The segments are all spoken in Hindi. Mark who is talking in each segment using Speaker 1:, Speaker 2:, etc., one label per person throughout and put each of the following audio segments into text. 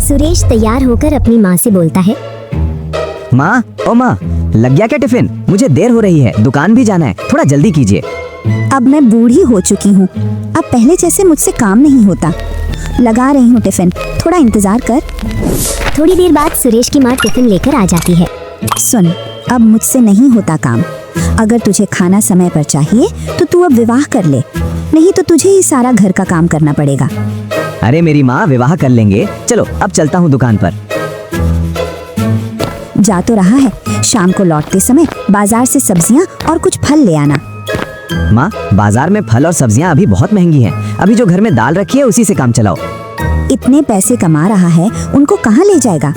Speaker 1: सुरेश तैयार होकर अपनी माँ से बोलता है,
Speaker 2: माँ, ओ माँ, लग गया क्या टिफिन? मुझे देर हो रही है, दुकान भी जाना है, थोड़ा जल्दी कीजिए।
Speaker 3: अब मैं बूढ़ी हो चुकी हूँ, अब पहले जैसे मुझसे काम नहीं होता। लगा रही हूँ टिफिन, थोड़ा इंतजार कर।
Speaker 1: थोड़ी देर बाद सुरेश की माँ टिफिन लेकर आ जाती है।
Speaker 3: सुन, अब मुझसे नहीं होता काम। अगर तुझे खाना समय पर चाहिए तो तू अब विवाह कर ले, नहीं तो तुझे ही सारा घर का काम करना पड़ेगा।
Speaker 2: अरे मेरी माँ, विवाह कर लेंगे। चलो अब चलता हूँ दुकान पर।
Speaker 3: जा तो रहा है, शाम को लौटते समय बाजार से सब्जियाँ और कुछ फल ले आना।
Speaker 2: माँ, बाजार में फल और सब्जियाँ अभी बहुत महंगी हैं। अभी जो घर में दाल रखी है उसी से काम चलाओ।
Speaker 3: इतने पैसे कमा रहा है, उनको कहाँ ले जाएगा?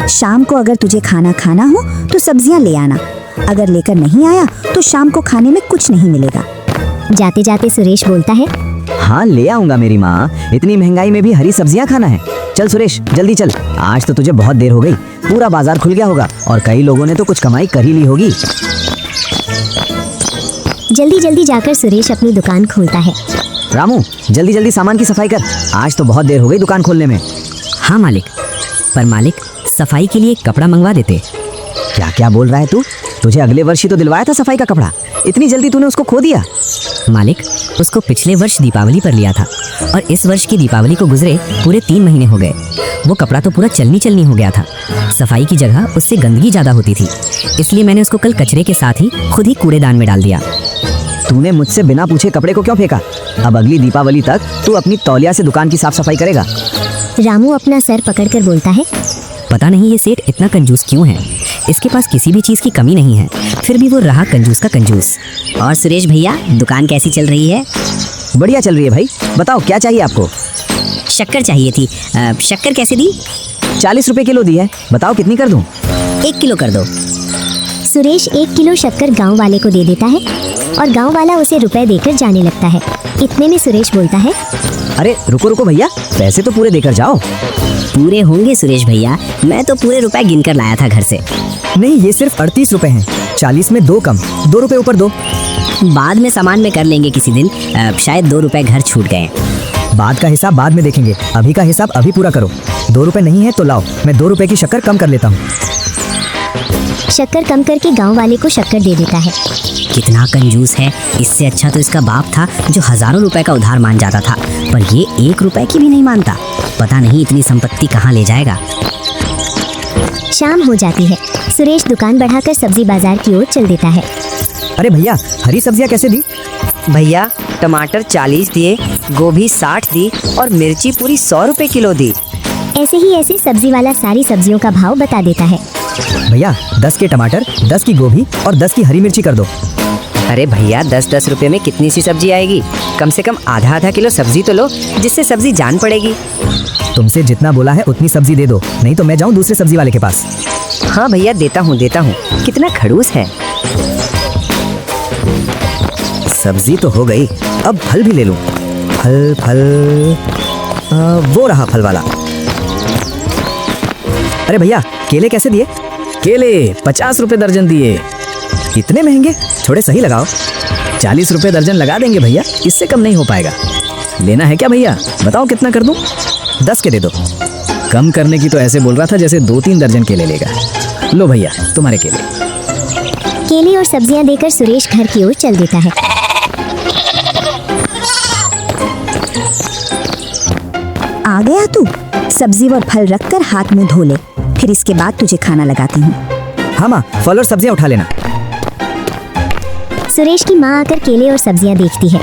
Speaker 3: शाम को अगर तुझे खाना खाना हो तो सब्जियाँ ले आना, अगर लेकर नहीं आया तो शाम को खाने में कुछ नहीं मिलेगा।
Speaker 1: जाते जाते सुरेश बोलता है,
Speaker 2: हाँ ले आऊंगा मेरी माँ, इतनी महंगाई में भी हरी सब्जियाँ खाना है। चल सुरेश, जल्दी चल, आज तो तुझे बहुत देर हो गई। पूरा बाजार खुल गया होगा और कई लोगों ने तो कुछ कमाई कर ही ली होगी।
Speaker 1: जल्दी जल्दी जाकर सुरेश अपनी दुकान खोलता है।
Speaker 2: रामू, जल्दी जल्दी सामान की सफाई कर, आज तो बहुत देर हो गई दुकान खोलने में।
Speaker 4: हाँ मालिक, पर मालिक सफाई के लिए कपड़ा मंगवा देते।
Speaker 2: क्या क्या बोल रहा है तू? तुझे अगले वर्ष ही तो दिलवाया था सफाई का कपड़ा, इतनी जल्दी तूने उसको खो दिया?
Speaker 4: मालिक, उसको पिछले वर्ष दीपावली पर लिया था और इस वर्ष की दीपावली को गुजरे पूरे 3 महीने हो गए। वो कपड़ा तो पूरा चलनी चलनी हो गया था। सफाई की जगह उससे गंदगी ज़्यादा होती थी, इसलिए मैंने उसको कल कचरे के साथ ही खुद ही कूड़ेदान में डाल दिया।
Speaker 2: तूने मुझसे बिना पूछे कपड़े को क्यों फेंका? अब अगली दीपावली तक तू अपनी तौलिया से दुकान की साफ सफाई करेगा।
Speaker 1: रामू अपना सर पकड़कर बोलता है,
Speaker 4: पता नहीं ये सेठ इतना कंजूस क्यों है। इसके पास किसी भी चीज़ की कमी नहीं है, फिर भी वो रहा कंजूस का कंजूस।
Speaker 5: और सुरेश भैया, दुकान कैसी चल रही है?
Speaker 2: बढ़िया चल रही है भाई। बताओ क्या चाहिए आपको?
Speaker 5: शक्कर चाहिए थी। शक्कर कैसे दी?
Speaker 2: 40 रुपए किलो दी है। बताओ कितनी कर दूं?
Speaker 5: 1 किलो कर दो।
Speaker 1: सुरेश 1 किलो शक्कर गांव वाले को दे देता है और गांव वाला उसे रुपए देकर जाने लगता है। इतने में सुरेश बोलता है,
Speaker 2: अरे रुको रुको भैया, पैसे तो पूरे देकर जाओ।
Speaker 5: पूरे होंगे सुरेश भैया, मैं तो पूरे रुपए गिन कर लाया था घर से।
Speaker 2: नहीं, ये सिर्फ 38 रुपए हैं। 40 में 2 कम, 2 रुपए ऊपर दो।
Speaker 5: बाद में सामान में कर लेंगे किसी दिन। शायद 2 रुपए घर छूट गए।
Speaker 2: बाद का हिसाब बाद में देखेंगे, अभी का हिसाब अभी पूरा करो। 2 रुपए नहीं है तो लाओ, मैं 2 रुपए की शक्कर कम कर लेता हूँ।
Speaker 1: शक्कर कम करके गांव वाले को शक्कर दे देता है।
Speaker 5: कितना कंजूस है। इससे अच्छा तो इसका बाप था जो हजारों रुपए का उधार मान जाता था, पर ये 1 रुपए की भी नहीं मानता। पता नहीं इतनी संपत्ति कहाँ ले जाएगा।
Speaker 1: शाम हो जाती है। सुरेश दुकान बढ़ाकर सब्जी बाजार की ओर चल देता है।
Speaker 2: अरे भैया, हरी सब्जियाँ कैसे दी?
Speaker 6: भैया, टमाटर 40 दिए, गोभी 60 दी और मिर्ची पूरी 100 रुपए किलो दी।
Speaker 1: ऐसे सब्जी वाला सारी सब्जियों का भाव बता देता है।
Speaker 2: भैया 10 के टमाटर, 10 की गोभी और 10 की हरी मिर्ची कर दो।
Speaker 6: अरे भैया, 10-10 रुपए में कितनी सी सब्जी आएगी? कम से कम आधा किलो सब्जी तो लो, जिससे सब्जी जान पड़ेगी।
Speaker 2: तुमसे जितना बोला है उतनी सब्जी दे दो, नहीं तो मैं जाऊँ दूसरे सब्जी वाले के पास।
Speaker 6: हाँ भैया, देता हूँ। कितना खड़ूस है।
Speaker 2: सब्जी तो हो गई, अब फल भी ले लूं। फल वो रहा फल वाला। अरे भैया, केले कैसे दिए?
Speaker 7: केले 50 रुपए दर्जन दिए।
Speaker 2: इतने महंगे, थोड़े सही लगाओ।
Speaker 7: 40 रुपए दर्जन लगा देंगे भैया, इससे कम नहीं हो पाएगा। लेना है क्या भैया? बताओ कितना कर दूं?
Speaker 2: 10 के दे दो।
Speaker 7: कम करने की तो ऐसे बोल रहा था जैसे 2-3 दर्जन केले लेगा। लो भैया, तुम्हारे केले।
Speaker 1: केले और सब्जियां देकर सुरेश घर की ओर चल देता है।
Speaker 3: आ गया तू? सब्जी और फल रखकर हाथ मुंह धो ले, फिर इसके बाद तुझे खाना लगाती हूँ।
Speaker 2: हाँ माँ, फल और सब्जियाँ उठा लेना।
Speaker 1: सुरेश की माँ आकर केले और सब्जियां देखती है।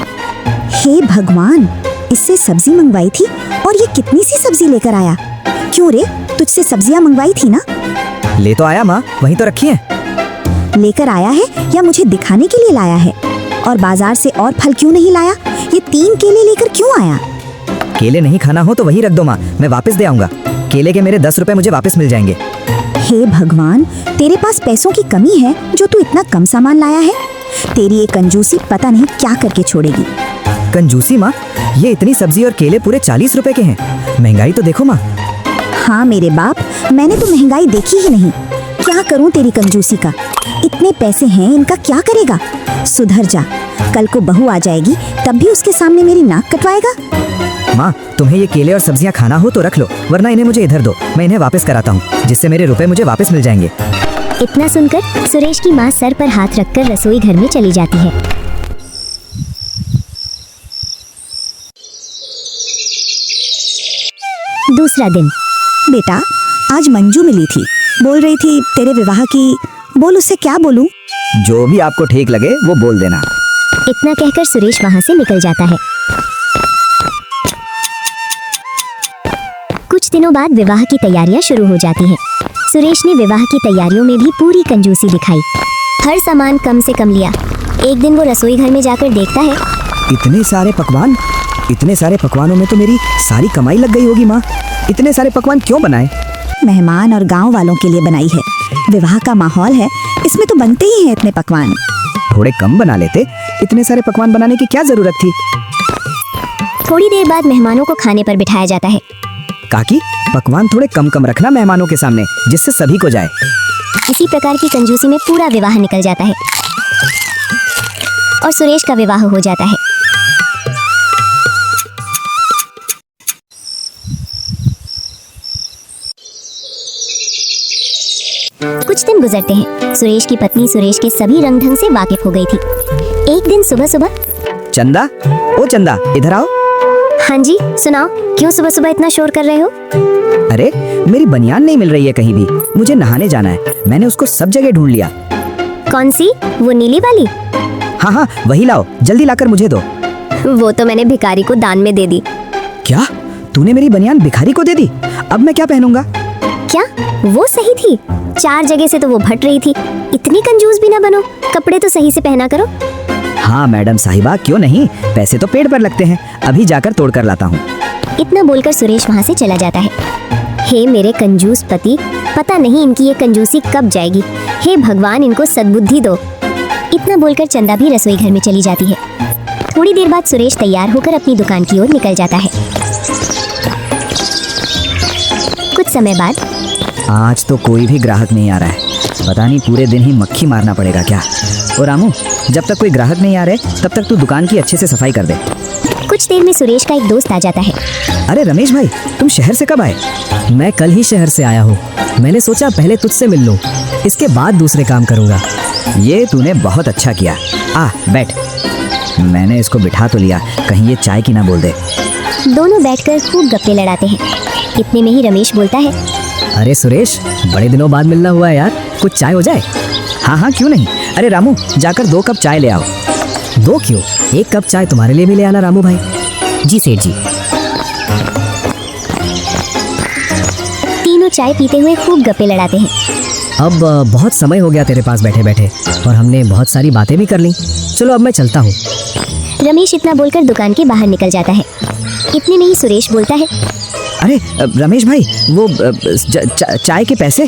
Speaker 3: हे भगवान, इससे सब्जी मंगवाई थी और ये कितनी सी सब्जी लेकर आया? क्यों रे, तुझसे सब्जियां मंगवाई थी ना?
Speaker 2: ले तो आया माँ, वहीं तो रखी है।
Speaker 3: लेकर आया है या मुझे दिखाने के लिए लाया है? और बाजार से और फल क्यों नहीं लाया? ये 3 केले लेकर क्यों आया?
Speaker 2: केले नहीं खाना हो तो वहीं रख दो माँ, मैं वापस दे आऊंगा। केले के मेरे 10 रुपए मुझे वापस मिल जाएंगे।
Speaker 3: हे भगवान, तेरे पास पैसों की कमी है जो तू इतना कम सामान लाया है? तेरी ये कंजूसी पता नहीं क्या करके छोड़ेगी।
Speaker 2: कंजूसी माँ? ये इतनी सब्जी और केले पूरे 40 रुपए के हैं। महंगाई तो देखो माँ।
Speaker 3: हाँ मेरे बाप, मैंने तो महंगाई देखी ही नहीं। क्या करूँ तेरी कंजूसी का? इतने पैसे हैं, इनका क्या करेगा? सुधर जा, कल को बहू आ जाएगी तब भी उसके सामने मेरी नाक कटवाएगा।
Speaker 7: माँ, तुम्हें ये केले और सब्जियाँ खाना हो तो रख लो, वरना इन्हें मुझे इधर दो, मैं इन्हें वापस कराता हूँ, जिससे मेरे रुपए मुझे वापस मिल जाएंगे।
Speaker 1: इतना सुनकर सुरेश की माँ सर पर हाथ रखकर रसोई घर में चली जाती है। दूसरा दिन।
Speaker 3: बेटा, आज मंजू मिली थी, बोल रही थी तेरे विवाह की। बोल, उससे क्या बोलूं?
Speaker 7: जो भी आपको ठीक लगे वो बोल देना।
Speaker 1: इतना कहकर सुरेश वहाँ से निकल जाता है। कुछ दिनों बाद विवाह की तैयारियां शुरू हो जाती हैं। सुरेश ने विवाह की तैयारियों में भी पूरी कंजूसी दिखाई। हर सामान कम से कम लिया। एक दिन वो रसोई घर में जाकर देखता है,
Speaker 7: इतने सारे पकवान, इतने सारे पकवानों में तो मेरी सारी कमाई लग गई होगी। माँ, इतने सारे पकवान क्यों बनाए?
Speaker 3: मेहमान और गांव वालों के लिए बनाई है। विवाह का माहौल है, इसमें तो बनते ही हैं इतने पकवान।
Speaker 7: थोड़े कम बना लेते, इतने सारे पकवान बनाने की क्या जरूरत थी?
Speaker 1: थोड़ी देर बाद मेहमानों को खाने पर बिठाया जाता है।
Speaker 7: काकी, पकवान थोड़े कम कम रखना मेहमानों के सामने, जिससे सभी को जाए।
Speaker 1: इसी प्रकार की कंजूसी में पूरा विवाह निकल जाता है और सुरेश का विवाह हो जाता है। कुछ दिन गुजरते हैं। सुरेश की पत्नी सुरेश के सभी रंग ढंग से वाकिफ हो गई थी। एक दिन सुबह सुबह,
Speaker 7: चंदा, ओ चंदा, इधर आओ।
Speaker 1: हाँ जी, सुनाओ, क्यों सुबह सुबह इतना शोर कर रहे हो?
Speaker 7: अरे, मेरी बनियान नहीं मिल रही है कहीं भी, मुझे नहाने जाना है। मैंने उसको सब जगह ढूंढ लिया।
Speaker 1: कौन सी? वो नीली वाली?
Speaker 7: हाँ हाँ, वही लाओ, जल्दी लाकर मुझे दो।
Speaker 1: वो तो मैंने भिखारी को दान में दे दी।
Speaker 7: क्या? तूने मेरी बनियान भिखारी को दे दी? अब मैं क्या पहनूंगा?
Speaker 1: क्या वो सही थी? 4 जगह से तो वो फट रही थी। इतनी कंजूस भी ना बनो, कपड़े तो सही से पहना करो।
Speaker 7: हाँ मैडम साहिबा, क्यों नहीं, पैसे तो पेड़ पर लगते हैं, अभी जाकर तोड़ कर लाता हूँ।
Speaker 1: इतना बोलकर सुरेश वहाँ से चला जाता है। हे मेरे कंजूस पति, पता नहीं इनकी ये कंजूसी कब जाएगी। हे भगवान, इनको सद्बुद्धि दो। इतना बोलकर चंदा भी रसोई घर में चली जाती है। थोड़ी देर बाद सुरेश तैयार होकर अपनी दुकान की ओर निकल जाता है। कुछ समय बाद,
Speaker 7: आज तो कोई भी ग्राहक नहीं आ रहा है, पता नहीं पूरे दिन ही मक्खी मारना पड़ेगा क्या। और रामू, जब तक कोई ग्राहक नहीं आ रहे तब तक तू दुकान की अच्छे से सफाई कर दे।
Speaker 1: कुछ देर में सुरेश का एक दोस्त आ जाता है।
Speaker 7: अरे रमेश भाई, तुम शहर से कब आए?
Speaker 4: मैं कल ही शहर से आया हूँ। मैंने सोचा पहले तुझसे मिल लूँ, इसके बाद दूसरे काम करूँगा।
Speaker 7: ये तूने बहुत अच्छा किया। आ बैठ। मैंने इसको बिठा तो लिया, कहीं ये चाय की ना बोल दे।
Speaker 1: दोनों बैठकर खूब गप्पे लड़ाते हैं। इतने में ही रमेश बोलता है,
Speaker 4: अरे सुरेश, बड़े दिनों बाद मिलना हुआ है यार, कुछ चाय हो जाए?
Speaker 7: हाँ हाँ, क्यों नहीं। अरे रामू, जाकर 2 कप चाय ले आओ।
Speaker 4: 2 क्यों, 1 कप चाय तुम्हारे लिए भी ले आना रामू भाई। जी सेठ जी।
Speaker 1: तीनों चाय पीते हुए खूब गप्पे लड़ाते हैं।
Speaker 4: अब बहुत समय हो गया तेरे पास बैठे बैठे, और हमने बहुत सारी बातें भी कर ली। चलो अब मैं चलता हूँ।
Speaker 1: रमेश इतना बोलकर दुकान के बाहर निकल जाता है। इतने में ही सुरेश बोलता है,
Speaker 7: अरे रमेश भाई, वो चाय के पैसे?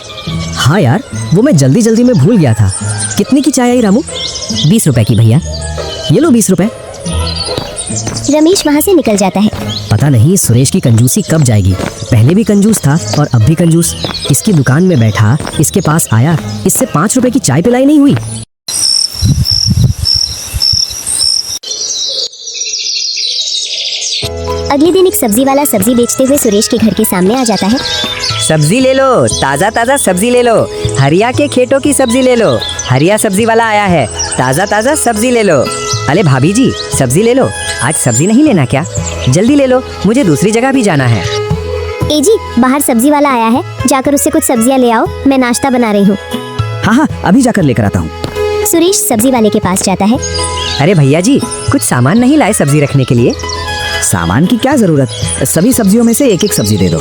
Speaker 4: हाँ यार, वो मैं जल्दी जल्दी में भूल गया था। कितने की चाय आई रामू?
Speaker 5: 20 रुपए की भैया।
Speaker 4: ये लो 20 रुपए।
Speaker 1: रमेश वहाँ से निकल जाता है।
Speaker 4: पता नहीं सुरेश की कंजूसी कब जाएगी। पहले भी कंजूस था और अब भी कंजूस। इसकी दुकान में बैठा, इसके पास आया, इससे 5 रुपए की चाय पिलाई नहीं हुई।
Speaker 1: अगले दिन एक सब्जी वाला सब्जी बेचते हुए सुरेश के घर के सामने आ जाता है।
Speaker 6: सब्जी ले लो, ताज़ा ताज़ा सब्जी ले लो। हरिया के खेतों की सब्जी ले लो। हरिया सब्जी वाला आया है, ताज़ा ताज़ा सब्जी ले लो। अरे भाभी जी, सब्जी ले लो। आज सब्जी नहीं लेना क्या? जल्दी ले लो, मुझे दूसरी जगह भी जाना है।
Speaker 1: ए जी, बाहर सब्जी वाला आया है, जाकर उससे कुछ सब्जियां ले आओ, मैं नाश्ता बना रही हूँ।
Speaker 7: हाँ हाँ, अभी जाकर लेकर आता हूँ।
Speaker 1: सुरेश सब्जी वाले के पास जाता है।
Speaker 6: अरे भैया जी, कुछ सामान नहीं लाए सब्जी रखने के लिए?
Speaker 7: सामान की क्या जरूरत, सभी सब्जियों में से 1-1 सब्जी दे दो।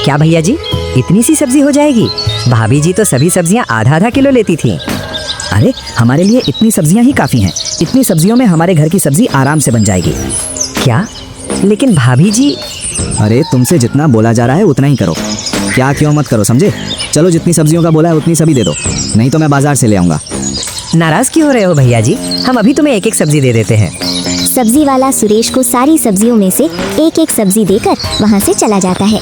Speaker 6: क्या भैया जी, इतनी सी सब्जी हो जाएगी? भाभी जी तो सभी सब्जियां आधा किलो लेती थी।
Speaker 7: अरे हमारे लिए इतनी सब्जियां ही काफी हैं। इतनी सब्जियों में हमारे घर की सब्जी आराम से बन जाएगी।
Speaker 6: क्या? लेकिन भाभी जी।
Speaker 7: अरे तुमसे जितना बोला जा रहा है उतना ही करो, क्या क्यों मत करो, समझे? चलो, जितनी सब्जियों का बोला है उतनी सभी दे दो, नहीं तो मैं बाजार से ले आऊंगा।
Speaker 6: नाराज क्यों हो रहे हो भैया जी? हम अभी तुम्हें 1-1 सब्जी दे देते हैं।
Speaker 1: सब्जी वाला सुरेश को सारी सब्जियों में से 1-1 सब्जी देकर वहाँ से चला जाता है।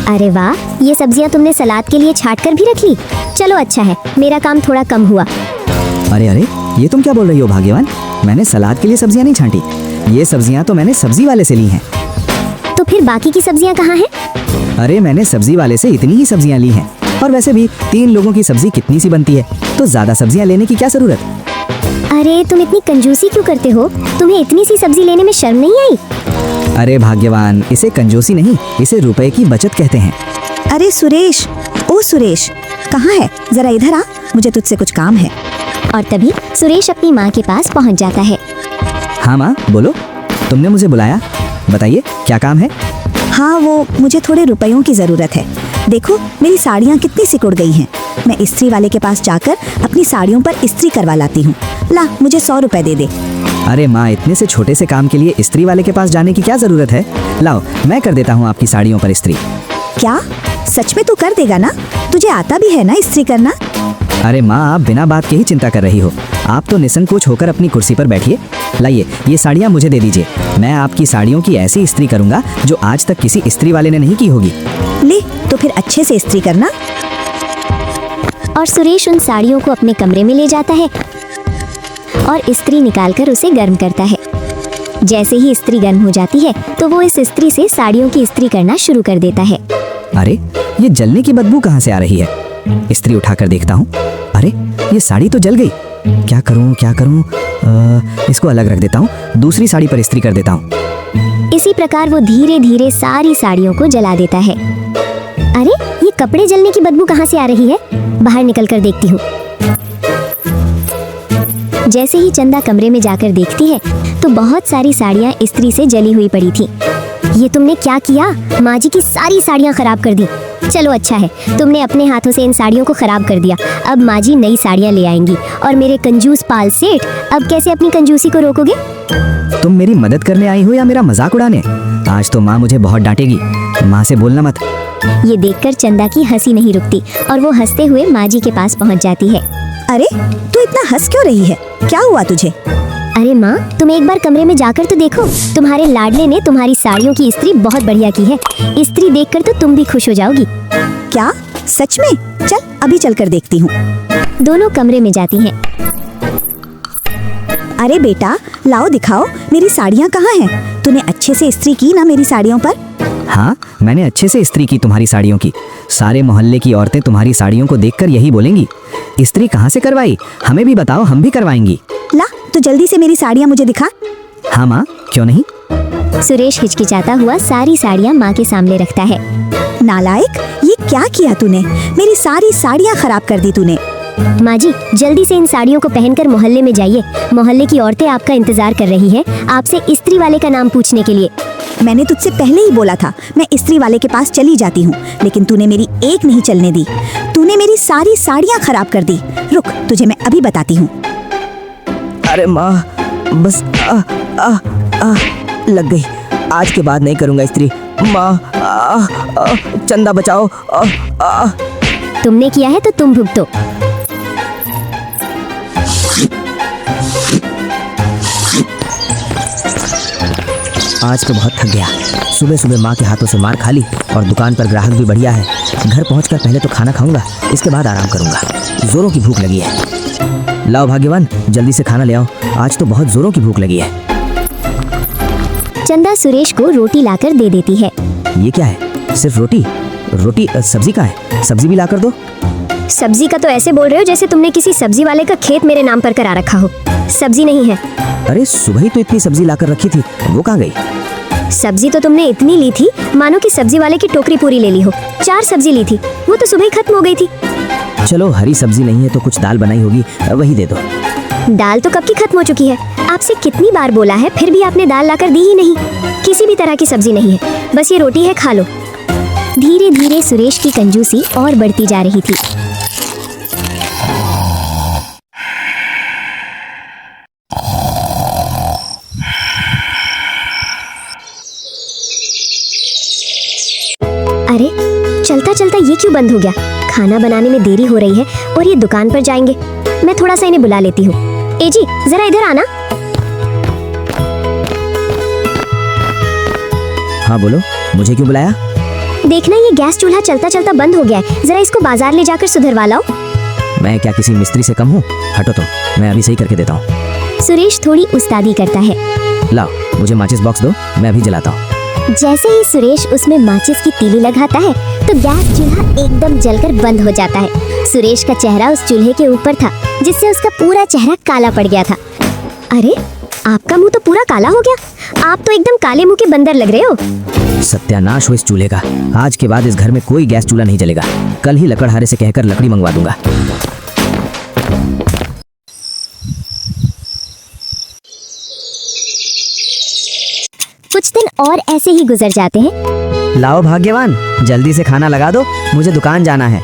Speaker 1: अरे वाह, ये सब्जियां तुमने सलाद के लिए छाट कर भी रख ली। चलो अच्छा है, मेरा काम थोड़ा कम हुआ।
Speaker 7: अरे अरे, ये तुम क्या बोल रही हो भाग्यवान? मैंने सलाद के लिए सब्जियां नहीं छांटी, ये सब्जियां तो मैंने सब्जी वाले से ली हैं।
Speaker 1: तो फिर बाकी की सब्जियां कहाँ हैं?
Speaker 7: अरे मैंने सब्जी वाले से इतनी ही सब्जियां ली हैं, और वैसे भी 3 लोगों की सब्जी कितनी सी बनती है, तो ज्यादा सब्जियां लेने की क्या जरूरत।
Speaker 1: अरे तुम इतनी कंजूसी क्यों करते हो? तुम्हें इतनी सी सब्जी लेने में शर्म नहीं आई?
Speaker 7: अरे भाग्यवान, इसे कंजूसी नहीं, इसे रुपए की बचत कहते हैं।
Speaker 3: अरे सुरेश, ओ सुरेश, कहाँ है? जरा इधर आ, मुझे तुझसे कुछ काम है।
Speaker 1: और तभी सुरेश अपनी माँ के पास पहुँच जाता है।
Speaker 7: हाँ माँ, बोलो, तुमने मुझे बुलाया, बताइए क्या काम है।
Speaker 3: हाँ, वो मुझे थोड़े रुपयों की जरूरत है। देखो मेरी साड़ियाँ कितनी सिकुड़ गई हैं। मैं इस्त्री वाले के पास जाकर अपनी साड़ियों पर इस्त्री करवा लाती हूँ। ला, मुझे 100 रुपए दे दे।
Speaker 7: अरे माँ, इतने से छोटे से काम के लिए इस्त्री वाले के पास जाने की क्या जरूरत है। लाओ, मैं कर देता हूँ आपकी साड़ियों पर इस्त्री।
Speaker 3: क्या सच में तू कर देगा ना? तुझे आता भी है ना इस्त्री करना?
Speaker 7: अरे माँ, आप बिना बात के ही चिंता कर रही हो। आप तो निसंकोच होकर अपनी कुर्सी पर बैठिए। लाइए, ये साड़ियाँ मुझे दे दीजिए। मैं आपकी साड़ियों की ऐसी इस्त्री करूँगा जो आज तक किसी इस्त्री वाले ने नहीं की होगी।
Speaker 3: ले, तो फिर अच्छे से इस्त्री करना।
Speaker 1: और सुरेश उन साड़ियों को अपने कमरे में ले जाता है और इस्त्री निकालकर उसे गर्म करता है। जैसे ही इस्त्री गर्म हो जाती है तो वो इस इस्त्री से साड़ियों की इस्त्री करना शुरू कर देता है।
Speaker 7: अरे, ये जलने की बदबू कहाँ से आ रही है? इस्त्री उठाकर देखता हूँ। अरे, ये साड़ी तो जल गई। क्या करूँ क्या करूँ? इसको अलग रख देता हूँ, दूसरी साड़ी पर इस्त्री कर देता हूँ।
Speaker 1: इसी प्रकार वो धीरे धीरे सारी साड़ियों को जला देता है। अरे, ये कपड़े जलने की बदबू कहाँ से आ रही है? बाहर निकल कर देखती हूँ। जैसे ही चंदा कमरे में जाकर देखती है तो बहुत सारी साड़ियाँ इस्त्री से जली हुई पड़ी थी। ये तुमने क्या किया? माँ जी की सारी साड़ियाँ खराब कर दी। चलो अच्छा है, तुमने अपने हाथों से इन साड़ियों को खराब कर दिया। अब माँ जी नई साड़ियाँ ले आएंगी और मेरे कंजूस पाल सेठ अब कैसे अपनी कंजूसी को रोकोगे?
Speaker 7: तुम मेरी मदद करने आई हो या मेरा मजाक उड़ाने? आज तो माँ मुझे बहुत डांटेगी। माँ से बोलना मत।
Speaker 1: ये देखकर चंदा की हंसी नहीं रुकती और वो हंसते हुए माँ जी के पास पहुँच जाती है।
Speaker 3: अरे, तू इतना हंस क्यों रही है? क्या हुआ तुझे?
Speaker 1: अरे माँ, तुम एक बार कमरे में जाकर तो देखो। तुम्हारे लाडले ने तुम्हारी साड़ियों की इस्त्री बहुत बढ़िया की है। इस्त्री देखकर तो तुम भी खुश हो जाओगी।
Speaker 3: क्या सच में? चल अभी चलकर देखती हूँ।
Speaker 1: दोनों कमरे में जाती हैं।
Speaker 3: अरे बेटा, लाओ दिखाओ, मेरी साड़ियाँ कहाँ हैं? तूने अच्छे से इस्त्री की ना मेरी साड़ियों पर?
Speaker 7: हाँ, मैंने अच्छे से इस्त्री की तुम्हारी साड़ियों की। सारे मोहल्ले की औरतें तुम्हारी साड़ियों को देखकर यही बोलेंगी, इस्त्री कहाँ से करवाई? हमें भी बताओ, हम भी करवाएंगी।
Speaker 3: ला, तो जल्दी से मेरी साड़ियाँ मुझे दिखा।
Speaker 7: हाँ माँ, क्यों नहीं।
Speaker 1: सुरेश हिचकिचाता हुआ सारी साड़ियाँ माँ के सामने रखता है।
Speaker 3: नालायक, ये क्या किया तूने? मेरी सारी साड़ियाँ खराब कर दी तूने।
Speaker 1: माँ जी, जल्दी से इन साड़ियों को पहनकर मोहल्ले में जाइए। मोहल्ले की औरतें आपका इंतजार कर रही हैं, आपसे इस्त्री वाले का नाम पूछने के लिए।
Speaker 3: मैंने तुझसे पहले ही बोला था मैं इस्त्री वाले के पास चली जाती हूँ, लेकिन तूने मेरी एक नहीं चलने दी। तूने मेरी सारी साड़ियाँ खराब कर दी। रुक, तुझे मैं अभी बताती हूँ।
Speaker 8: अरे माँ, बस लग गई। आज के बाद नहीं करूँगा इस्त्री। माँ, चंदा बचाओ।
Speaker 1: तुमने किया है तो तुम भुगतो।
Speaker 8: आज तो बहुत थक गया। सुबह सुबह माँ के हाथों से मार खा ली और दुकान पर ग्राहक भी बढ़िया है। घर पहुंचकर पहले तो खाना खाऊंगा, इसके बाद आराम करूंगा। जोरों की भूख लगी है। लाओ भाग्यवान, जल्दी से खाना ले आओ। आज तो बहुत जोरों की भूख लगी है।
Speaker 1: चंदा सुरेश को रोटी लाकर दे देती है।
Speaker 8: ये क्या है? सिर्फ रोटी? सब्जी कहाँ है? सब्जी भी लाकर दो।
Speaker 1: सब्जी का तो ऐसे बोल रहे हो जैसे तुमने किसी सब्जी वाले का खेत मेरे नाम पर करा रखा हो। सब्जी नहीं है।
Speaker 8: अरे सुबह ही तो इतनी सब्जी लाकर रखी थी, वो कहाँ गई?
Speaker 1: सब्जी तो तुमने इतनी ली थी मानो कि सब्जी वाले की टोकरी पूरी ले ली हो। 4 सब्जी ली थी, वो तो सुबह ही खत्म हो गई थी।
Speaker 8: चलो, हरी सब्जी नहीं है तो कुछ दाल बनाई होगी, वही दे दो।
Speaker 1: दाल तो कब की खत्म हो चुकी है। आपसे कितनी बार बोला है, फिर भी आपने दाल लाकर दी ही नहीं। किसी भी तरह की सब्जी नहीं है, बस ये रोटी है, खा लो। धीरे धीरे सुरेश की कंजूसी और बढ़ती जा रही थी। अरे, चलता चलता ये क्यों बंद हो गया? खाना बनाने में देरी हो रही है और ये दुकान पर जाएंगे। मैं थोड़ा सा इन्हें बुला लेती हूँ। ए जी, जरा इधर आना।
Speaker 8: हाँ बोलो, मुझे क्यों बुलाया?
Speaker 1: देखना, ये गैस चूल्हा चलता चलता बंद हो गया है। जरा इसको बाजार ले जाकर सुधरवा लाओ।
Speaker 2: मैं क्या किसी मिस्त्री से कम हूँ? हटो तुम, मैं अभी सही करके देता हूँ।
Speaker 1: सुरेश थोड़ी उस्तादी करता है।
Speaker 2: लाओ मुझे माचिस बॉक्स दो, मैं अभी जलाता हूँ।
Speaker 1: जैसे ही सुरेश उसमें माचिस की तीली लगाता है तो गैस चूल्हा एकदम जलकर बंद हो जाता है। सुरेश का चेहरा उस चूल्हे के ऊपर था, जिससे उसका पूरा चेहरा काला पड़ गया था। अरे, आपका मुंह तो पूरा काला हो गया। आप तो एकदम काले मुंह के बंदर लग रहे हो।
Speaker 2: सत्यानाश हो इस चूल्हे का। आज के बाद इस घर में कोई गैस चूल्हा नहीं जलेगा। कल ही लकड़हारे से कहकर लकड़ी मंगवा दूंगा।
Speaker 1: कुछ दिन और ऐसे ही गुजर जाते हैं।
Speaker 2: लाओ भाग्यवान, जल्दी से खाना लगा दो, मुझे दुकान जाना है।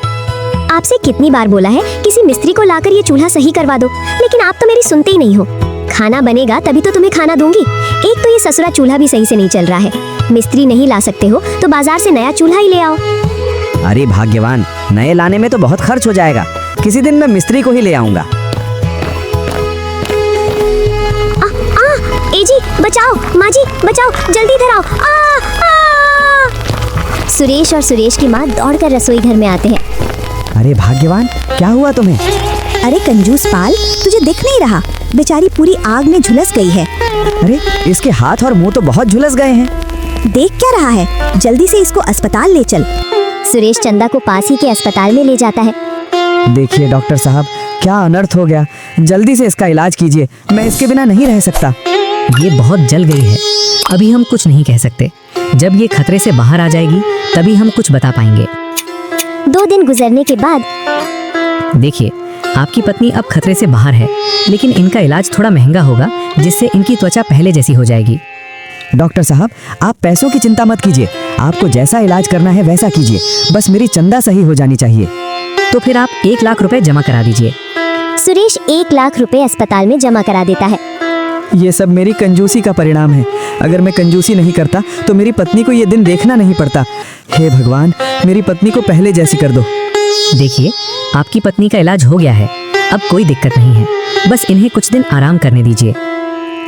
Speaker 1: आपसे कितनी बार बोला है किसी मिस्त्री को लाकर ये चूल्हा सही करवा दो, लेकिन आप तो मेरी सुनते ही नहीं हो। खाना बनेगा तभी तो तुम्हें खाना दूंगी। एक तो ये ससुरा चूल्हा भी सही से नहीं चल रहा है। मिस्त्री नहीं ला सकते हो तो बाजार से नया चूल्हा ही ले आओ।
Speaker 2: अरे भाग्यवान, नए लाने में तो बहुत खर्च हो जाएगा। किसी दिन मैं मिस्त्री को ही ले आऊंगा।
Speaker 1: ए जी बचाओ, माँ जी बचाओ, जल्दी इधर आओ। सुरेश और सुरेश की माँ दौड़कर रसोई घर में आते हैं।
Speaker 2: अरे भाग्यवान, क्या हुआ तुम्हें?
Speaker 3: अरे कंजूस पाल, तुझे दिख नहीं रहा? बेचारी पूरी आग में झुलस गई है।
Speaker 2: अरे इसके हाथ और मुंह तो बहुत झुलस गए हैं।
Speaker 3: देख क्या रहा है? जल्दी से इसको अस्पताल ले चल।
Speaker 1: सुरेश चंदा को पास ही के अस्पताल में ले जाता है।
Speaker 2: देखिए डॉक्टर साहब, क्या अनर्थ हो गया। जल्दी से इसका इलाज कीजिए, मैं इसके बिना नहीं रह सकता।
Speaker 4: ये बहुत जल गई है, अभी हम कुछ नहीं कह सकते। जब ये खतरे से बाहर आ जाएगी तभी हम कुछ बता पाएंगे।
Speaker 1: 2 दिन गुजरने के बाद
Speaker 4: देखिए, आपकी पत्नी अब खतरे से बाहर है, लेकिन इनका इलाज थोड़ा महंगा होगा, जिससे इनकी त्वचा पहले जैसी हो जाएगी।
Speaker 2: डॉक्टर साहब, आप पैसों की चिंता मत कीजिए। आपको जैसा इलाज करना है वैसा कीजिए, बस मेरी चंदा सही हो जानी चाहिए।
Speaker 4: तो फिर आप 1 लाख रुपए जमा करा दीजिए।
Speaker 1: सुरेश 1 लाख रुपए अस्पताल में जमा करा देता है।
Speaker 7: ये सब मेरी कंजूसी का परिणाम है। अगर मैं कंजूसी नहीं करता तो मेरी पत्नी को ये दिन देखना नहीं पड़ता। हे भगवान, मेरी पत्नी को पहले जैसी कर दो।
Speaker 4: देखिए, आपकी पत्नी का इलाज हो गया है, अब कोई दिक्कत नहीं है। बस इन्हें कुछ दिन आराम करने दीजिए।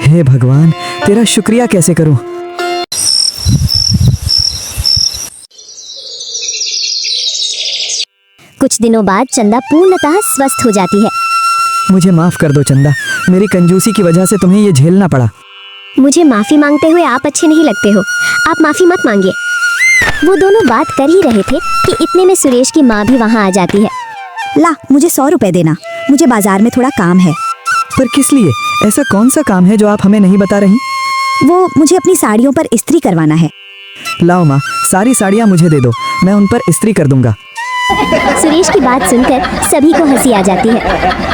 Speaker 7: हे भगवान, तेरा शुक्रिया कैसे करूं?
Speaker 1: कुछ दिनों बाद चंदा पूर्णतः स्वस्थ हो जाती है।
Speaker 7: मुझे माफ कर दो चंदा, मेरी कंजूसी की वजह से तुम्हें ये झेलना पड़ा।
Speaker 1: मुझे माफी मांगते हुए आप अच्छे नहीं लगते हो। आप माफी मत मांगिए। वो दोनों बात कर ही रहे थे कि इतने में सुरेश की माँ भी वहाँ आ जाती है।
Speaker 3: ला, मुझे 100 रुपए देना, मुझे बाजार में थोड़ा काम है।
Speaker 7: पर किस लिए? ऐसा कौन सा काम है जो आप हमें नहीं बता रही?
Speaker 3: वो मुझे अपनी साड़ियों पर इस्त्री करवाना है।
Speaker 7: लाओ माँ, सारी साड़ियाँ मुझे दे दो, मैं उन पर इस्त्री कर दूंगा।
Speaker 1: सुरेश की बात सुनकर सभी को हंसी आ जाती है।